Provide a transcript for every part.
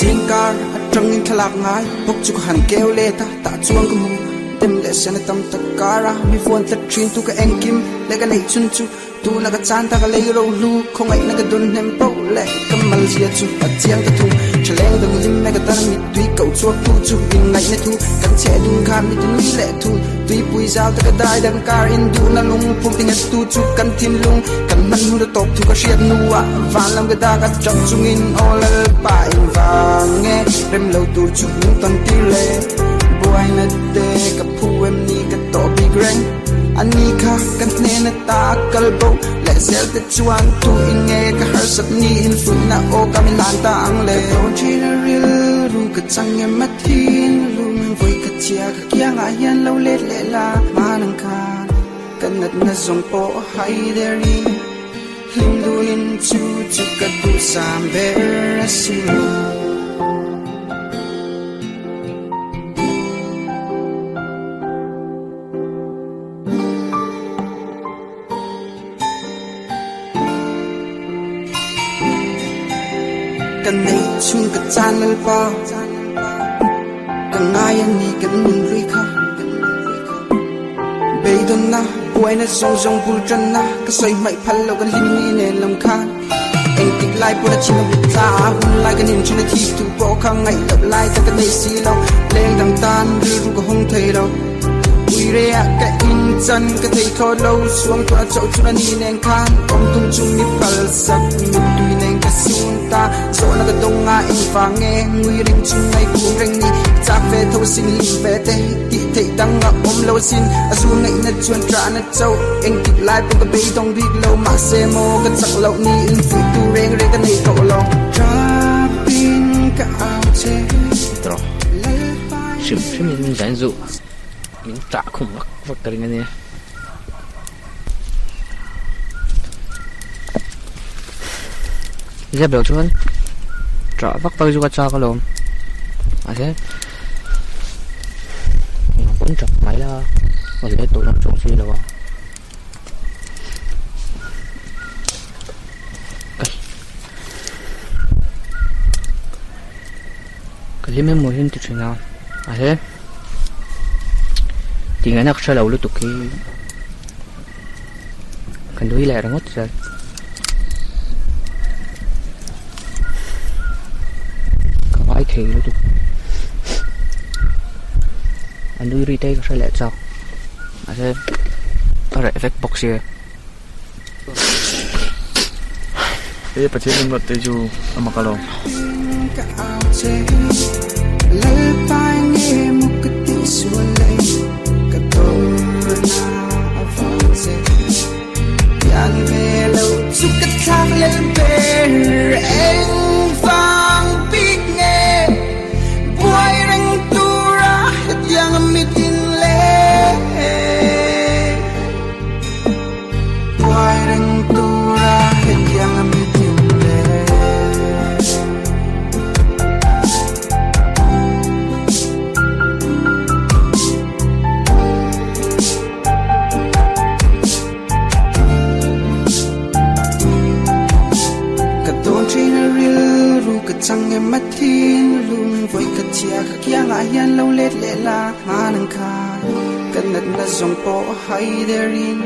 riêng car trăng in khalak ngai bốc chu han kêu le ta chuang ka mu tem le sen tam ta kara mi phone ta trin tu ka engkim le ka nei chun chu tu na ka chan ta ka le ro lu khong ai na ka dun hem po le kamal sia chu chiang ka thu chaleng dong lim na ka tan mi tui kau chuak tu chu in nai na thu kan che dun khan mi tu le thu tui pui zau ta ka dai dan car in du na lung phum ting tu chu kan tim lung kan man nu da top thu ka shiat nuwa van lam ka da ka chak chung in all pa in vang nge rem lo tu chu tan ti le boy na te ka pu em ni ka to bi greng ani kha kan ne na ta kalbo le sel te chuan tu in nge ka har sat ni in fu na o ka min lan ta ang le on chi na real ru ka chang em ma thin lum voi ka chia ka kya nga hian lo le le la ma nang kha kan nat na zong po hai derin him du in chu chu ka du sam ber si kan nei chung ka chan lal pa kan ngai ani kan mun rui kha be don na boy na song song bul tran na ka sai mai phal lo kan lim ni ne lam khan eng tik lai pu na chin na ta hun lai kan in chin na thi tu po kha ngai lap lai ta kan nei si lo leng dang tan ru ka hong thei lo ui re a ka in chan ka thei tho lo suang tu a chau chu na ni neng khan om tum chung ni pal sak mi tui neng ka sun ta so na ka dong nga in fa nge ngui ring chung ngai ku ring ni cha ve tho sin lim ve te ti thei dang nga om lo sin a su ngai na chuan tra na chau eng tik lai pu ka be dong big lo ma se mo ka chak lo ni in fu tu reng re ka nei ko lo tra pin ka ao che tro shim min dan zu min ta khum vak ka ring ani giờ biểu chuan trả vắc tay juga cha ka lom a se cũng chặt máy là mà để tụi nó trồng gì đâu cái gì mình muốn hiện thực nào à thế thì ngày nào sẽ lâu lúc tụi cái cần đuổi lại rồi mất rồi phải thì lúc tụi anh đuổi đi đây có sẽ lại sao à thế có lại effect box here thế bác sĩ mình tới chú ở mặt cầu chẳng em mất thiên luôn với cất chia các kia ngại hiền lâu lết lệ la mà nâng khai cần nật na dòng po hay derin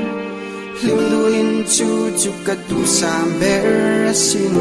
lim duin chu chu cất tu sam ber sin